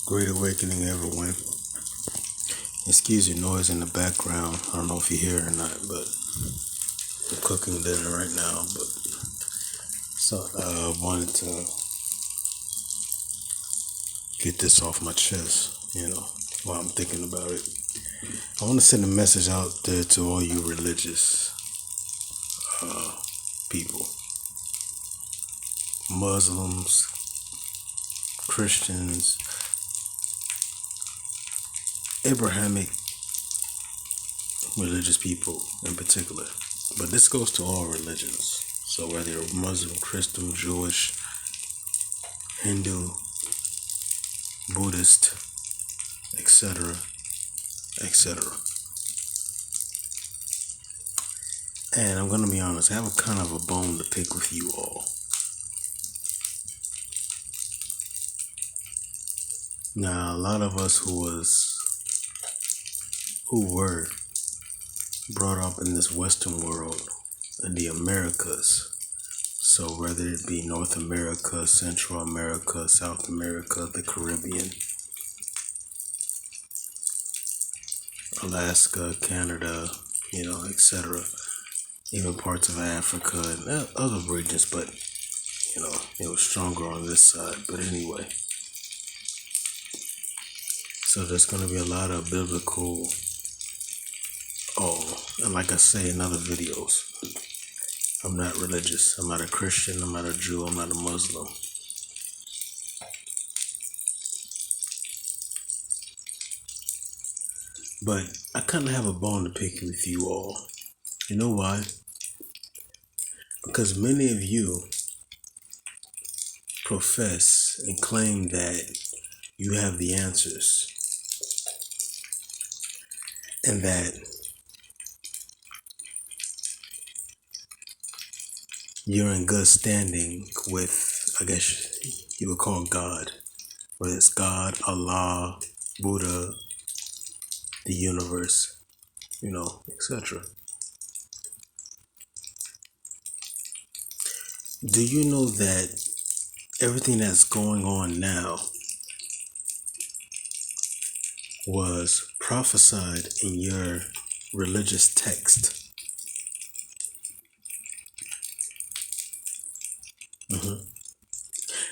Great awakening, everyone. Excuse your noise in the background. I don't know if you hear it or not, but I'm cooking dinner right now. But so I wanted to get this off my chest, while I'm thinking about it. I want to send a message out there to all you religious people, Muslims, Christians, Abrahamic religious people in particular. But this goes to all religions. So whether you're Muslim, Christian, Jewish, Hindu, Buddhist, etc., etc. And I'm gonna be honest, I have a kind of a bone to pick with you all. Now, a lot of us who were brought up in this Western world, in the Americas, so whether it be North America, Central America, South America, the Caribbean, Alaska, Canada, etc., even parts of Africa and other regions, but it was stronger on this side. But anyway, so there's going to be a lot of biblical, and like I say in other videos, I'm not religious. I'm not a Christian. I'm not a Jew. I'm not a Muslim. But I kind of have a bone to pick with you all. You know why? Because many of you profess and claim that you have the answers and that you're in good standing with, I guess you would call God, whether it's God, Allah, Buddha, the universe, etc. Do you know that everything that's going on now was prophesied in your religious text?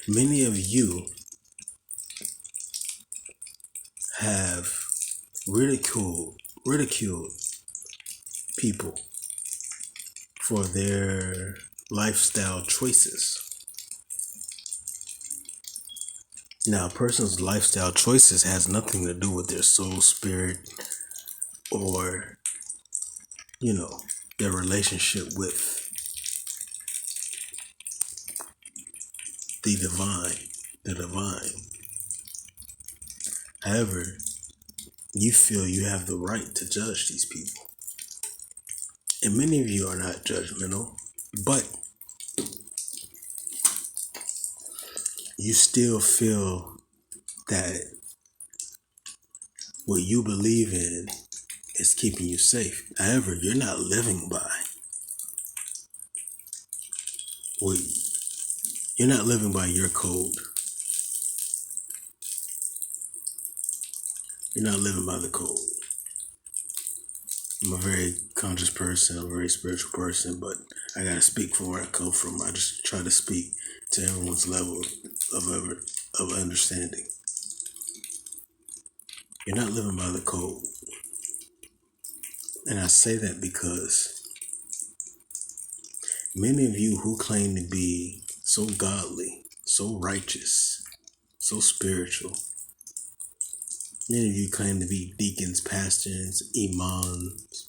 Many of you have ridiculed people for their lifestyle choices. Now, a person's lifestyle choices has nothing to do with their soul, spirit, or, their relationship with the divine. The divine. However, you feel you have the right to judge these people. And many of you are not judgmental, but you still feel that what you believe in is keeping you safe. However, you're not living by what you're not living by your code. You're not living by the code. I'm a very conscious person, I'm a very spiritual person, but I gotta speak from where I come from. I just try to speak to everyone's level of understanding. You're not living by the code. And I say that because many of you who claim to be so godly, so righteous, so spiritual, many of you claim to be deacons, pastors, imams.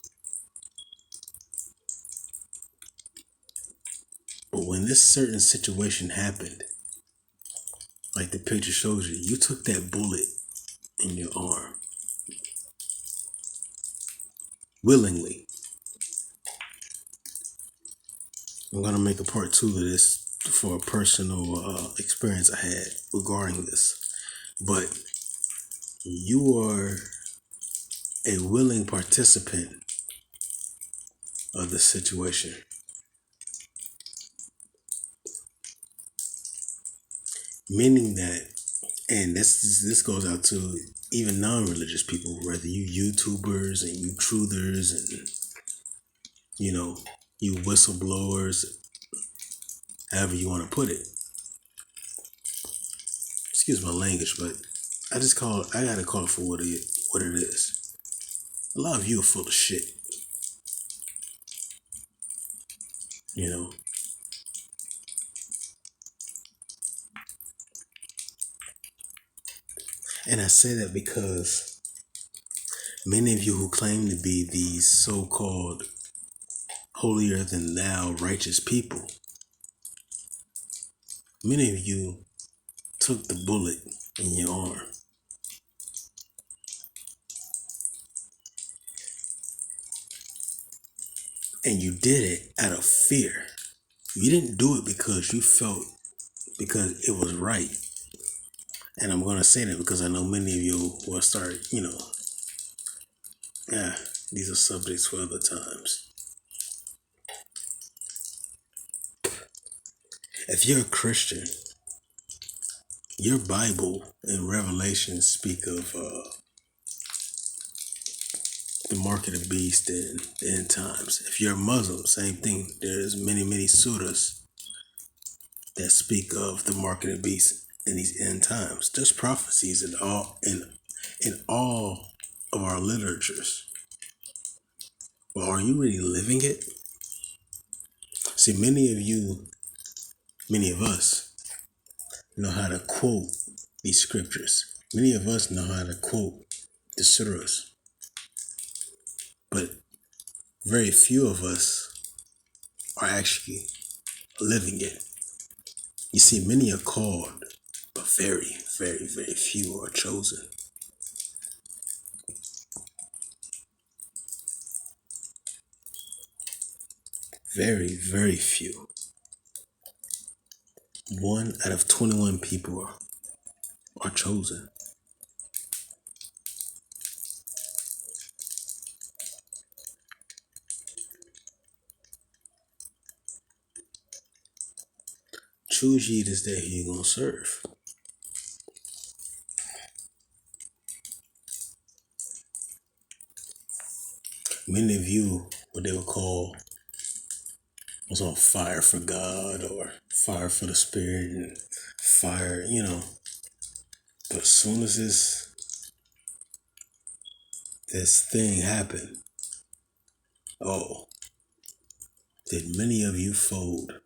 But when this certain situation happened, like the picture shows you, you took that bullet in your arm willingly. I'm going to make a part 2 of this for a personal experience I had regarding this. But you are a willing participant of the situation. Meaning that And this goes out to even non-religious people, whether you YouTubers and you truthers and you whistleblowers, however you want to put it. Excuse my language, but I gotta call it for what it is. A lot of you are full of shit. You know. And I say that because many of you who claim to be these so-called holier than thou righteous people, many of you took the bullet in your arm. And you did it out of fear. You didn't do it because you felt because it was right. And I'm going to say that because I know many of you will start, these are subjects for other times. If you're a Christian, your Bible and Revelation speak of the mark of the beast and the end times. If you're a Muslim, same thing. There's many surahs that speak of the mark of the beast in these end times. There's prophecies in all of our literatures. Well, are you really living it? See, many of us know how to quote these scriptures. Many of us know how to quote the surahs. But very few of us are actually living it. You see, many are called, but very few are chosen. Very few. 1 out of 21 people are chosen. Choose ye this day who you're going to serve. Many of you, what they would call, was on fire for God or fire for the Spirit and fire, But as soon as this thing happened, did many of you fold?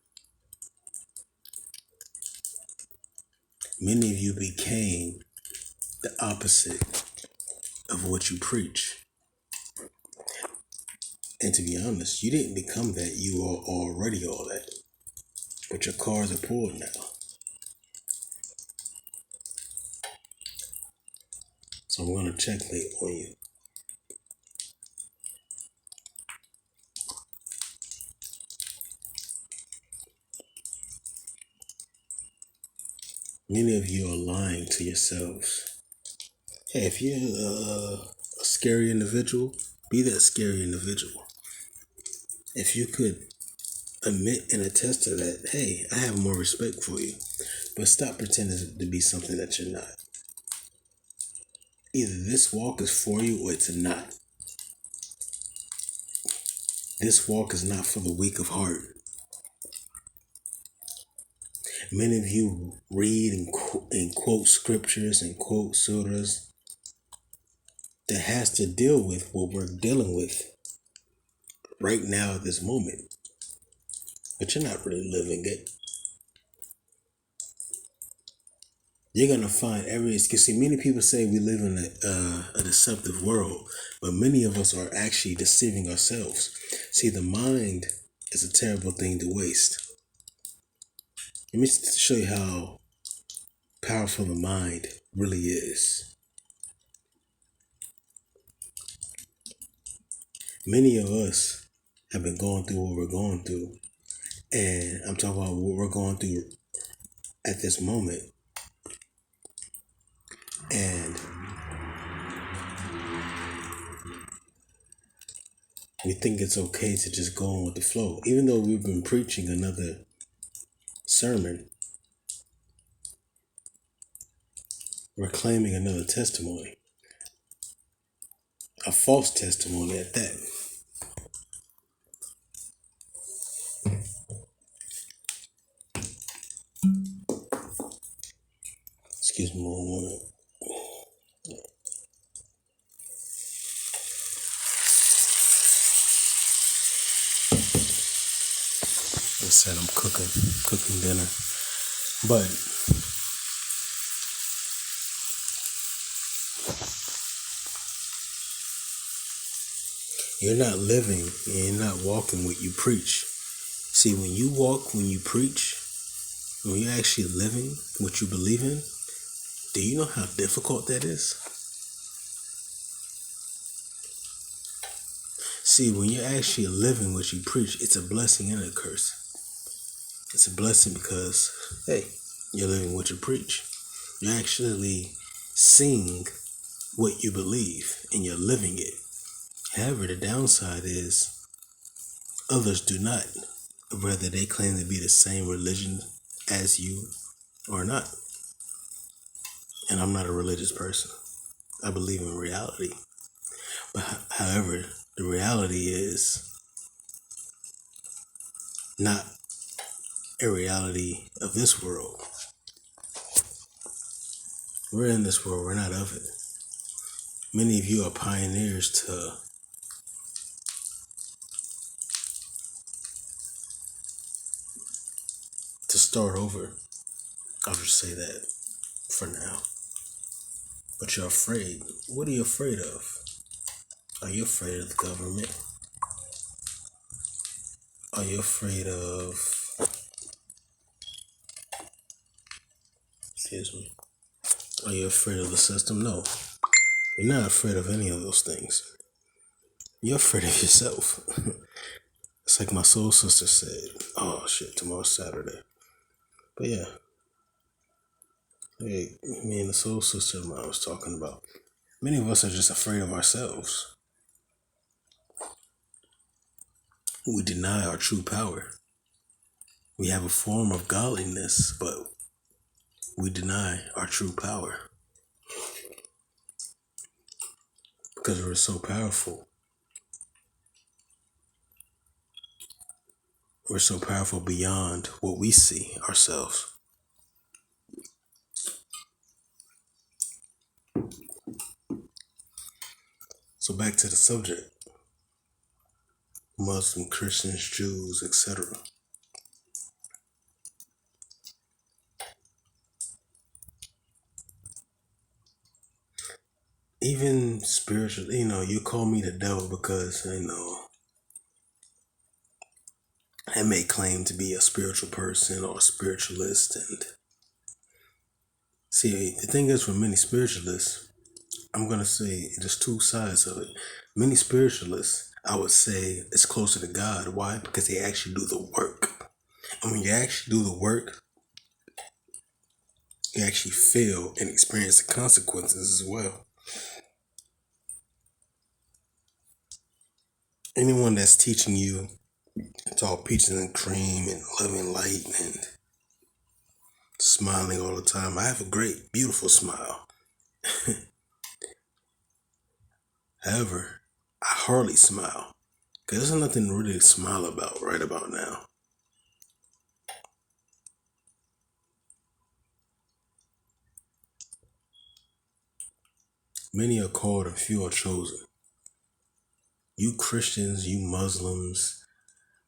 Many of you became the opposite of what you preach. And to be honest, you didn't become that. You are already all that. But your cards are pulled now. So I'm going to checkmate on you. Many of you are lying to yourselves. Hey, if you're a scary individual, be that scary individual. If you could admit and attest to that, hey, I have more respect for you. But stop pretending to be something that you're not. Either this walk is for you or it's not. This walk is not for the weak of heart. Many of you read and quote scriptures and quote surahs that has to deal with what we're dealing with right now at this moment. But you're not really living it. You're going to find because see, many people say we live in a deceptive world, but many of us are actually deceiving ourselves. See, the mind is a terrible thing to waste. Let me show you how powerful the mind really is. Many of us have been going through what we're going through, and I'm talking about what we're going through at this moment. And we think it's okay to just go on with the flow. Even though we've been preaching another sermon, We're claiming another testimony, a false testimony at that. Excuse me one moment. I said I'm cooking dinner. But you're not living and you're not walking what you preach. See, when you walk, when you preach, when you're actually living what you believe in, do you know how difficult that is? See, when you're actually living what you preach, it's a blessing and a curse. It's a blessing because, hey, you're living what you preach. You're actually seeing what you believe and you're living it. However, the downside is others do not, whether they claim to be the same religion as you or not. And I'm not a religious person. I believe in reality. But however, the reality is not a reality of this world. We're in this world, we're not of it. Many of you are pioneers to start over. I'll just say that for now. But you're afraid. What are you afraid of? Are you afraid of the government? Are you afraid of, excuse me, are you afraid of the system? No. You're not afraid of any of those things. You're afraid of yourself. It's like my soul sister said. Oh shit, tomorrow's Saturday. But yeah. Hey, me and the soul sister of mine was talking about. Many of us are just afraid of ourselves. We deny our true power. We have a form of godliness, but we deny our true power. Because we're so powerful. We're so powerful beyond what we see ourselves. So back to the subject. Muslim, Christians, Jews, etc. Even spiritual, you call me the devil because, I may claim to be a spiritual person or a spiritualist. And see, the thing is, for many spiritualists, I'm going to say there's two sides of it. Many spiritualists, I would say, is closer to God. Why? Because they actually do the work. And when you actually do the work, you actually feel and experience the consequences as well. Anyone that's teaching you it's all peaches and cream and loving light and smiling all the time. I have a great, beautiful smile. However, I hardly smile because there's nothing really to smile about right about now. Many are called and few are chosen. You Christians, you Muslims,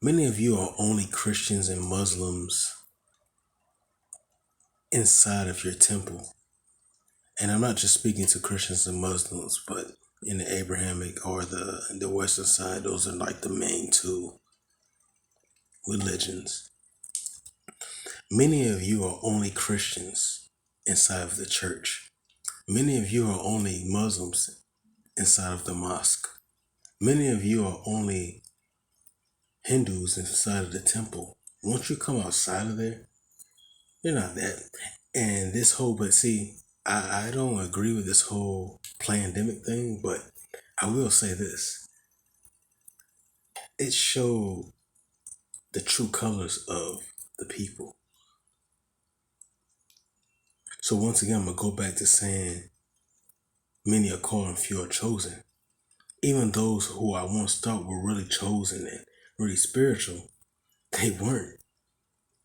many of you are only Christians and Muslims inside of your temple. And I'm not just speaking to Christians and Muslims, but in the Abrahamic or the Western side, those are like the main two religions. Many of you are only Christians inside of the church. Many of you are only Muslims inside of the mosque. Many of you are only Hindus inside of the temple. Once you come outside of there, you're not that. And this whole, but see, I don't agree with this whole pandemic thing, but I will say this. It showed the true colors of the people. So once again, I'm going to go back to saying many are called and few are chosen. Even those who I once thought were really chosen and really spiritual, they weren't.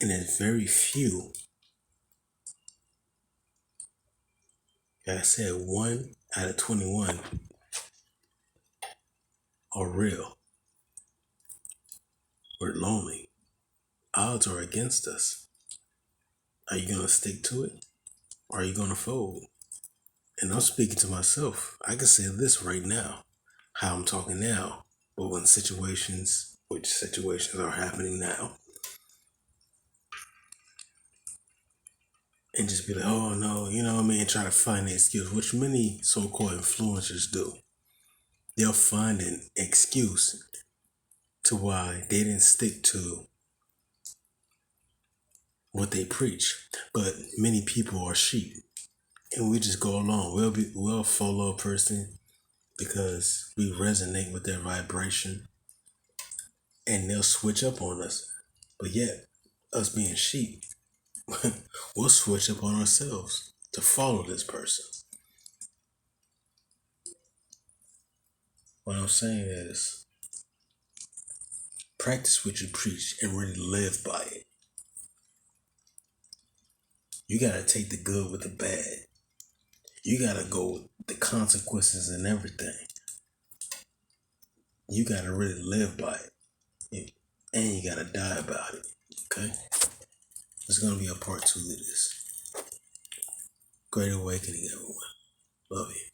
And there's very few. Like I said, 1 out of 21 are real. We're lonely. Odds are against us. Are you going to stick to it? Or are you going to fold? And I'm speaking to myself. I can say this right now, how I'm talking now. But when which situations are happening now, and just be like, oh no, you know what I mean? And try to find an excuse, which many so-called influencers do. They'll find an excuse to why they didn't stick to what they preach. But many people are sheep, and we just go along. We'll follow a person because we resonate with their vibration, and they'll switch up on us. But yet, us being sheep, we'll switch up on ourselves to follow this person. What I'm saying is, practice what you preach and really live by it. You gotta take the good with the bad. You gotta go with the consequences and everything. You gotta really live by it. And you gotta die about it. Okay? There's gonna be a part 2 to this. Great awakening, everyone. Love you.